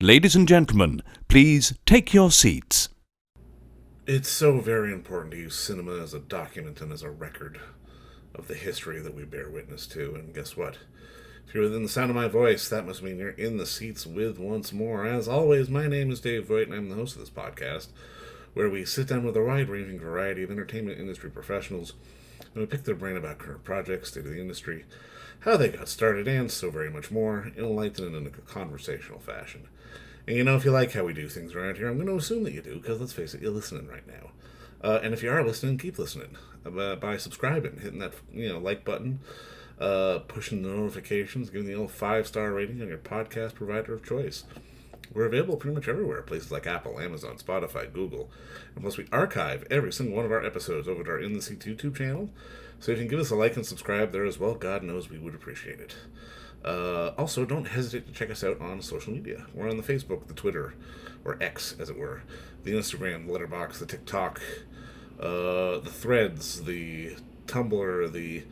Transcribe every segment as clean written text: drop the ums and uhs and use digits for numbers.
Ladies and gentlemen, please take your seats. It's so very important to use cinema as a document and as a record of the history that we bear witness to. And guess what? If you're within the sound of my voice, that must mean you're in the seats with once more. As always, my name is Dave Voigt, and I'm the host of this podcast, where we sit down with a wide-ranging variety of entertainment industry professionals, and we pick their brain about current projects, state of the industry, how they got started, and so very much more, in a light and in a conversational fashion. And if you like how we do things around here, I'm going to assume that you do, because let's face it, you're listening right now. And if you are listening, keep listening by subscribing, hitting that like button, pushing the notifications, giving the old 5-star rating on your podcast provider of choice. We're available pretty much everywhere, places like Apple, Amazon, Spotify, Google. And plus, we archive every single one of our episodes over at our In the Seats YouTube channel. So if you can give us a like and subscribe there as well, God knows we would appreciate it. Also, don't hesitate to check us out on social media. We're on the Facebook, the Twitter, or X, as it were, the Instagram, the Letterboxd, the TikTok, the Threads, the Tumblr, the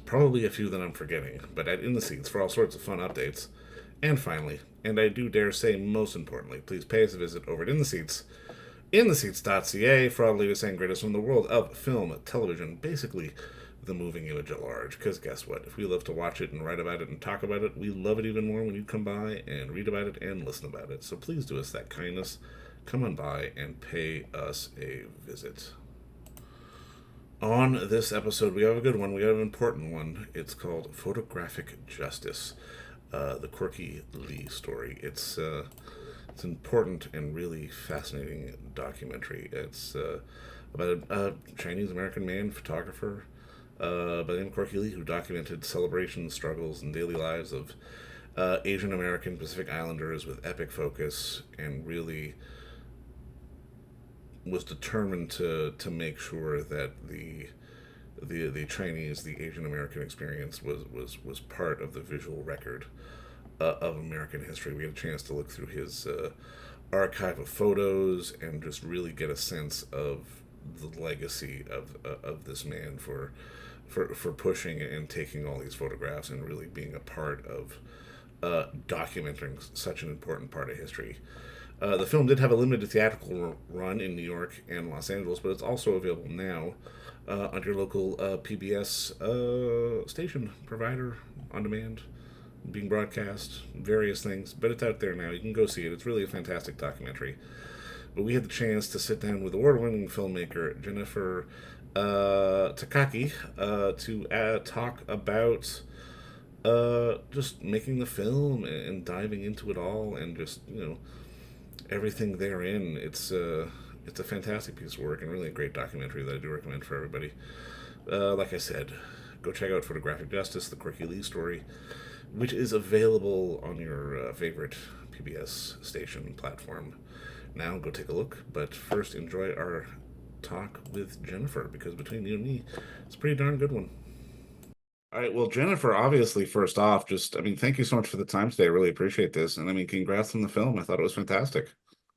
probably a few that I'm forgetting, but at In the Seats for all sorts of fun updates. And finally, and I do dare say most importantly, please pay us a visit over at In the Seats, intheseats.ca, for all the latest and greatest from the world of film, television, basically the moving image at large. Because guess what? If we love to watch it and write about it and talk about it, we love it even more when you come by and read about it and listen about it. So please do us that kindness. Come on by and pay us a visit. On this episode, we have a good one. We have an important one. It's called Photographic Justice, the Corky Lee Story. It's an important and really fascinating documentary. It's about a Chinese-American man, photographer, by the name of Corky Lee, who documented celebrations, struggles, and daily lives of Asian American Pacific Islanders with epic focus, and really was determined to make sure that the Chinese, the Asian American experience was part of the visual record of American history. We had a chance to look through his archive of photos and just really get a sense of the legacy of this man for pushing and taking all these photographs and really being a part of documenting such an important part of history. The film did have a limited theatrical run in New York and Los Angeles, but it's also available now on your local PBS station provider, on demand, being broadcast, various things. But it's out there now. You can go see it. It's really a fantastic documentary. But we had the chance to sit down with award-winning filmmaker Jennifer Takaki to talk about just making the film and diving into it all, and just everything therein. It's a fantastic piece of work and really a great documentary that I do recommend for everybody. Like I said, go check out Photographic Justice, the Corky Lee Story, which is available on your favorite PBS station platform. Now go take a look, but first enjoy our talk with Jennifer, because between you and me, it's a pretty darn good one. All right, well, Jennifer, obviously, first off, thank you so much for the time today. I really appreciate this. And congrats on the film. I thought it was fantastic.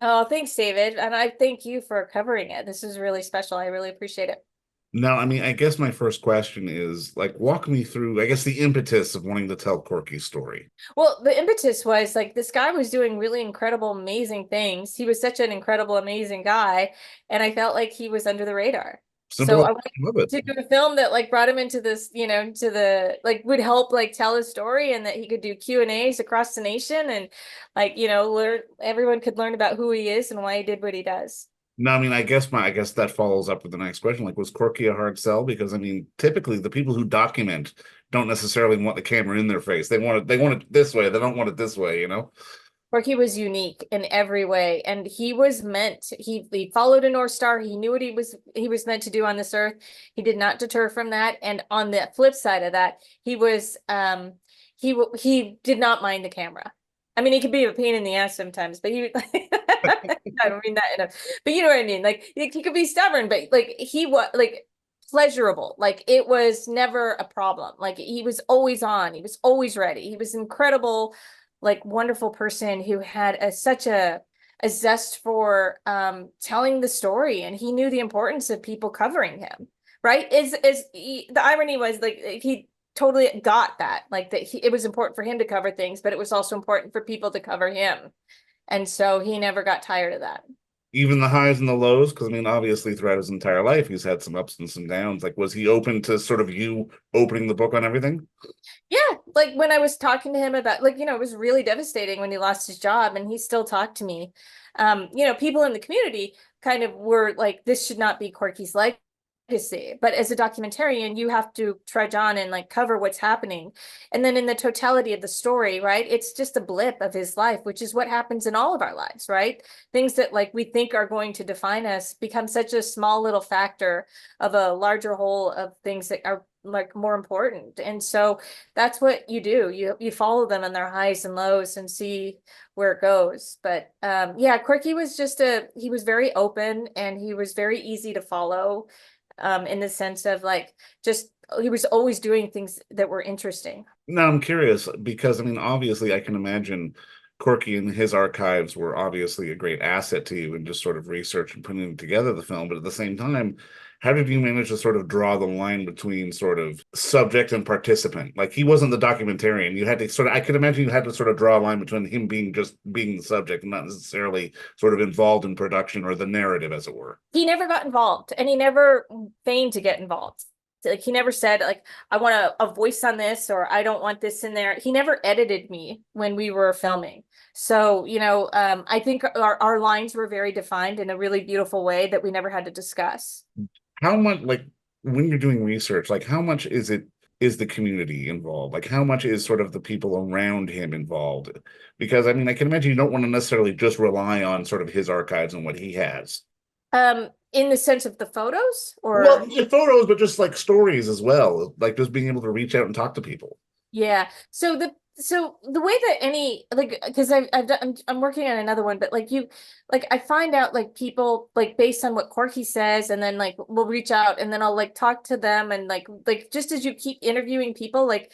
Oh, thanks, David. And I thank you for covering it. This is really special. I really appreciate it. Now, I guess my first question is, walk me through, I guess, the impetus of wanting to tell Corky's story. Well, the impetus was this guy was doing really incredible, amazing things. He was such an incredible, amazing guy. And I felt like he was under the radar. Simple. So I wanted to do a film that brought him into this, to the would help tell his story, and that he could do Q&As across the nation, and everyone could learn about who he is and why he did what he does. No, I guess that follows up with the next question. Was Corky a hard sell? Because typically the people who document don't necessarily want the camera in their face. They want it this way. They don't want it this way, Corky was unique in every way, and he followed a North Star. He knew what he was meant to do on this earth. He did not deter from that. And on the flip side of that, he did not mind the camera. He could be a pain in the ass sometimes, but I don't mean that but you know what I mean? He could be stubborn, but he was pleasurable. It was never a problem. He was always on. He was always ready. He was incredible, wonderful person who had such a zest for telling the story, and he knew the importance of people covering him. Right? The irony was he totally got that, it was important for him to cover things, but it was also important for people to cover him. And so he never got tired of that. Even the highs and the lows, because I mean, obviously throughout his entire life, he's had some ups and some downs. Like, was he open to sort of you opening the book on everything? Yeah, like when I was talking to him about, like, it was really devastating when he lost his job, and he still talked to me. People in the community kind of were like, this should not be Corky's legacy. But as a documentarian, you have to trudge on and like cover what's happening. And then in the totality of the story, right, it's just a blip of his life, which is what happens in all of our lives, right? Things that like we think are going to define us become such a small little factor of a larger whole of things that are like more important. And so that's what you do. You follow them in their highs and lows and see where it goes. But yeah, Corky was he was very open, and he was very easy to follow, in the sense of like, just he was always doing things that were interesting. Now I'm curious because I mean, obviously, I can imagine Corky and his archives were obviously a great asset to you in just sort of research and putting together the film. But at the same time, how did you manage to sort of draw the line between sort of subject and participant? Like he wasn't the documentarian. You had to sort of, I could imagine you had to sort of draw a line between him being just being the subject and not necessarily sort of involved in production or the narrative, as it were. He never got involved, and he never feigned to get involved. Like he never said like, I want a voice on this, or I don't want this in there. He never edited me when we were filming. So, I think our lines were very defined in a really beautiful way that we never had to discuss. How much, like, when you're doing research, like, how much is the community involved? Like, how much is sort of the people around him involved? Because, I mean, I can imagine you don't want to necessarily just rely on sort of his archives and what he has. In the sense of the photos, Well, or the photos, but just like stories as well, like just being able to reach out and talk to people. yeah. So the way that any, like, because I'm working on another one, but like I find out like people like based on what Corky says, and then like we'll reach out, and then I'll like talk to them, and like just as you keep interviewing people, like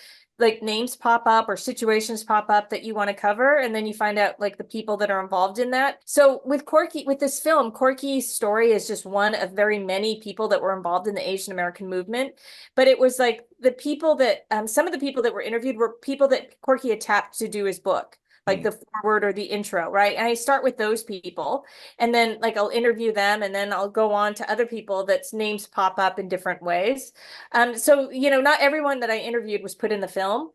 names pop up or situations pop up that you want to cover, and then you find out like the people that are involved in that. So with this film, Corky's story is just one of very many people that were involved in the Asian American movement. But it was like the people that some of the people that were interviewed were people that Corky had tapped to do his book, like the foreword or the intro, right? And I start with those people, and then like I'll interview them, and then I'll go on to other people that's names pop up in different ways. So not everyone that I interviewed was put in the film,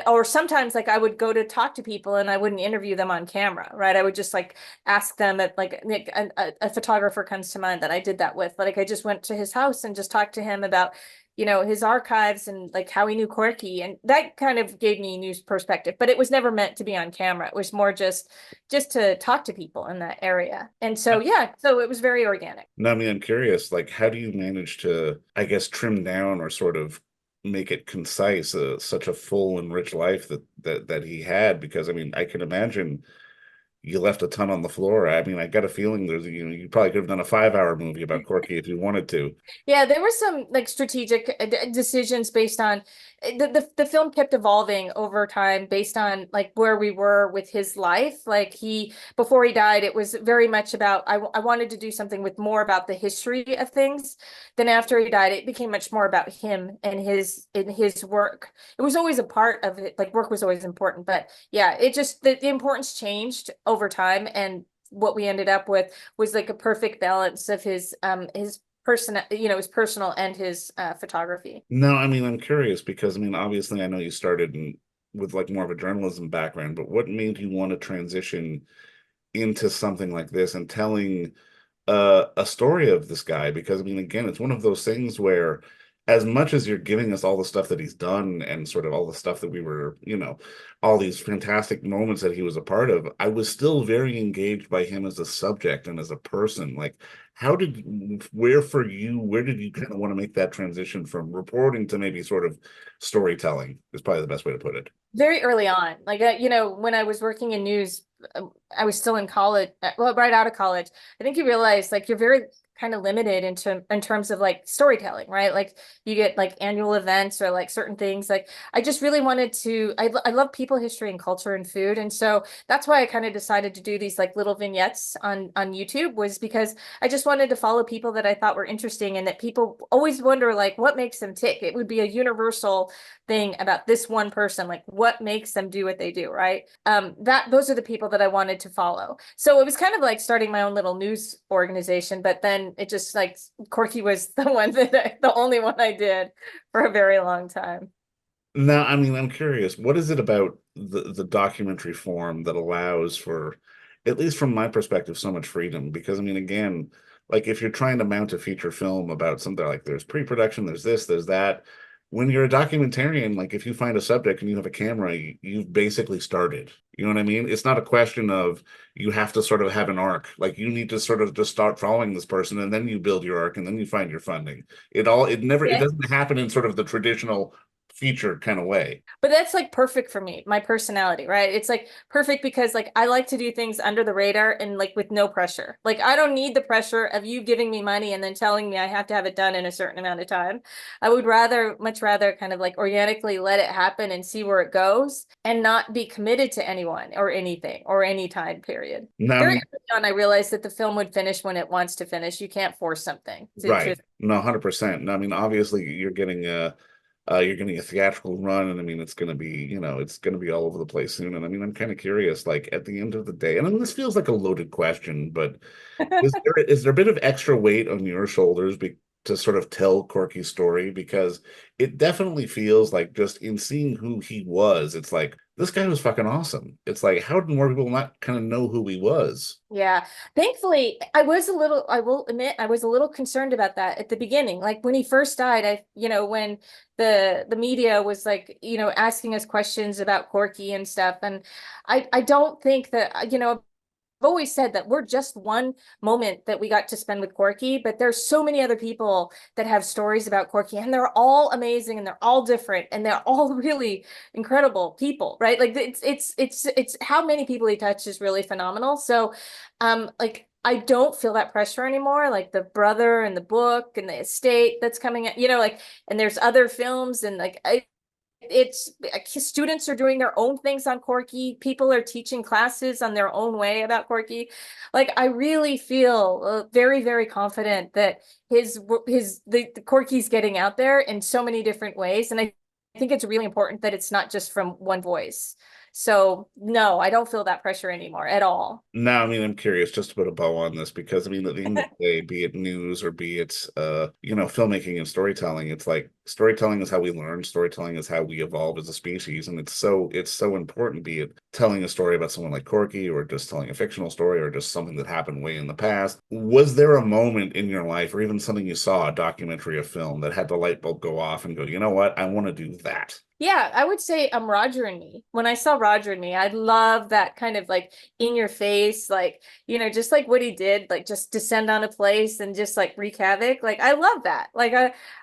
or sometimes like I would go to talk to people and I wouldn't interview them on camera, right? I would just like ask them at like a photographer comes to mind that I did that with. Like I just went to his house and just talked to him about his archives and like how he knew Corky, and that kind of gave me new perspective. But it was never meant to be on camera. It was more just to talk to people in that area. And so yeah, so it was very organic. No, I mean, I'm curious, like, how do you manage to, I guess, trim down or sort of make it concise, such a full and rich life that he had? Because I mean, I can imagine you left a ton on the floor. I mean, I got a feeling you probably could have done a 5-hour movie about Corky if you wanted to. Yeah, there were some like strategic decisions based on the film kept evolving over time based on like where we were with his life. Like before he died, it was very much about I wanted to do something with more about the history of things. Then after he died, it became much more about him and his work. It was always a part of it, like work was always important, but yeah, it just the importance changed over time, and what we ended up with was like a perfect balance of his his personal and his photography. No, I mean, I'm curious because I mean, obviously, I know you started with like more of a journalism background, but what made you want to transition into something like this and telling a story of this guy? Because I mean, again, it's one of those things where as much as you're giving us all the stuff that he's done and sort of all the stuff that we were, all these fantastic moments that he was a part of, I was still very engaged by him as a subject and as a person. Like, where did you kind of want to make that transition from reporting to maybe sort of storytelling is probably the best way to put it. Very early on, like when I was working in news, I was still in college, well, right out of college. I think you realize like you're very kind of limited in terms of like storytelling, right? Like you get like annual events or like certain things. Like I just really wanted to, I love people history and culture and food. And so that's why I kind of decided to do these like little vignettes on YouTube, was because I just wanted to follow people that I thought were interesting, and that people always wonder like what makes them tick. It would be a universal thing about this one person, like what makes them do what they do, right? Those are the people that I wanted to follow. So it was kind of like starting my own little news organization, but then it just like Corky was the one the only one I did for a very long time. Now, I mean, I'm curious, what is it about the documentary form that allows for, at least from my perspective, so much freedom? Because I mean, again, like if you're trying to mount a feature film about something, like there's pre-production, there's this, there's that. When you're a documentarian, like if you find a subject and you have a camera, you've basically started. You know what I mean? It's not a question of you have to sort of have an arc. Like you need to sort of just start following this person, and then you build your arc, and then you find your funding. It Yeah. doesn't happen in sort of the traditional feature kind of way. But that's like perfect for me, my personality, right? It's like perfect because like I like to do things under the radar and like with no pressure. Like I don't need the pressure of you giving me money and then telling me I have to have it done in a certain amount of time. I would much rather kind of like organically let it happen and see where it goes, and not be committed to anyone or anything or any time period. No, I Very mean, early on, I realized that the film would finish when it wants to finish. You can't force something to right. No, 100%. No, I mean, obviously you're getting a theatrical run, and I mean it's gonna be, it's gonna be all over the place soon. And I mean, I'm kind of curious, like at the end of the day, and I mean this feels like a loaded question, but is there a bit of extra weight on your shoulders to sort of tell Corky's story? Because it definitely feels like, just in seeing who he was, it's like this guy was fucking awesome. It's like, how did more people not kind of know who he was? Yeah. Thankfully, I will admit, I was a little concerned about that at the beginning. Like when he first died, when the media was like, asking us questions about Corky and stuff. And I don't think that, I've always said that we're just one moment that we got to spend with Corky, but there's so many other people that have stories about Corky, and they're all amazing and they're all different and they're all really incredible people, right? Like it's how many people he touched is really phenomenal. So like I don't feel that pressure anymore, like the brother and the book and the estate that's coming out, like, and there's other films, and like it's students are doing their own things on Corky. People are teaching classes on their own way about Corky. Like I really feel very, very confident that the Corky's getting out there in so many different ways, and I think it's really important that it's not just from one voice. So no, I don't feel that pressure anymore at all. Now, I mean, I'm curious, just to put a bow on this, because I mean, at the end of the day, be it news or be it, filmmaking and storytelling, it's like storytelling is how we learn, storytelling is how we evolve as a species, and it's so important. Be it telling a story about someone like Corky, or just telling a fictional story, or just something that happened way in the past. Was there a moment in your life, or even something you saw, a documentary, a film, that had the light bulb go off and go, you know what, I want to do that? Yeah, I would say Roger and Me. When I saw Roger and Me, I love that kind of like in your face, like, just like what he did, like just descend on a place and just like wreak havoc. Like I love that. Like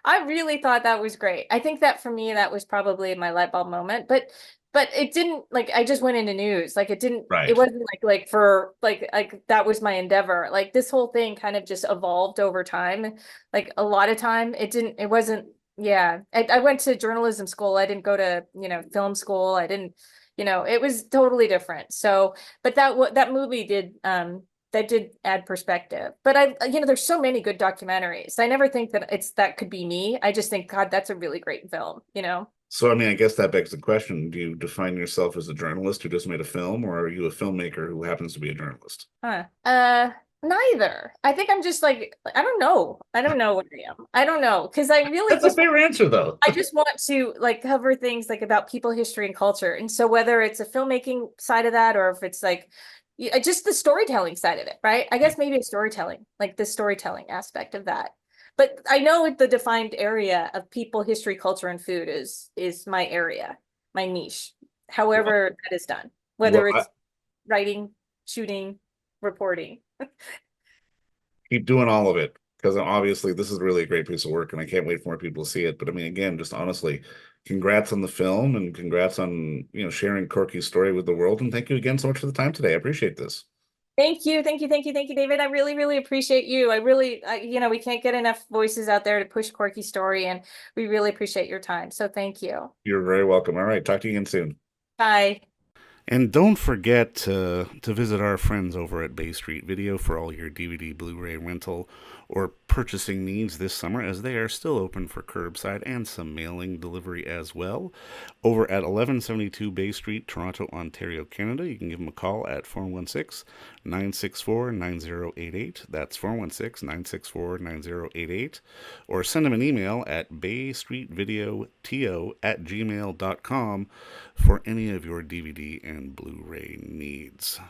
I really thought that was great. I think that for me, that was probably my light bulb moment. But it didn't, like I just went into news. Like it Right. wasn't like for like that was my endeavor. Like this whole thing kind of just evolved over time. Like a lot of time it wasn't. Yeah, I went to journalism school. I didn't go to, film school. I didn't, it was totally different. So, but that movie did, that did add perspective. But there's so many good documentaries. I never think that could be me. I just think, God, that's a really great film. So, I mean, I guess that begs the question, do you define yourself as a journalist who just made a film, or are you a filmmaker who happens to be a journalist? Huh. Neither. I think I'm just like, I don't know. I don't know what I am. I don't know. Because I really That's a just fair answer, though. I just want to like cover things like about people, history, and culture. And so whether it's a filmmaking side of that, or if it's like just the storytelling side of it, right? I guess maybe a storytelling, like the storytelling aspect of that. But I know the defined area of people, history, culture, and food is my area, my niche. Well, However that is done, well, whether it's writing, shooting, reporting. keep doing all of it, because obviously this is really a great piece of work, and I can't wait for more people to see it. But I mean, again, just honestly, congrats on the film, and congrats on sharing Corky's story with the world. And thank you again so much for the time today. I appreciate this. Thank you, thank you, thank you, thank you, David. I really, really appreciate you. We can't get enough voices out there to push Corky Story, and we really appreciate your time. So thank you. You're very welcome. All right, talk to you again soon. Bye. And don't forget to visit our friends over at Bay Street Video for all your DVD, Blu-ray rental, or purchasing needs this summer, as they are still open for curbside and some mailing delivery as well. Over at 1172 Bay Street, Toronto, Ontario, Canada, you can give them a call at 416-964-9088. That's 416-964-9088. Or send them an email at baystreetvideoto@gmail.com for any of your DVD and Blu-ray needs.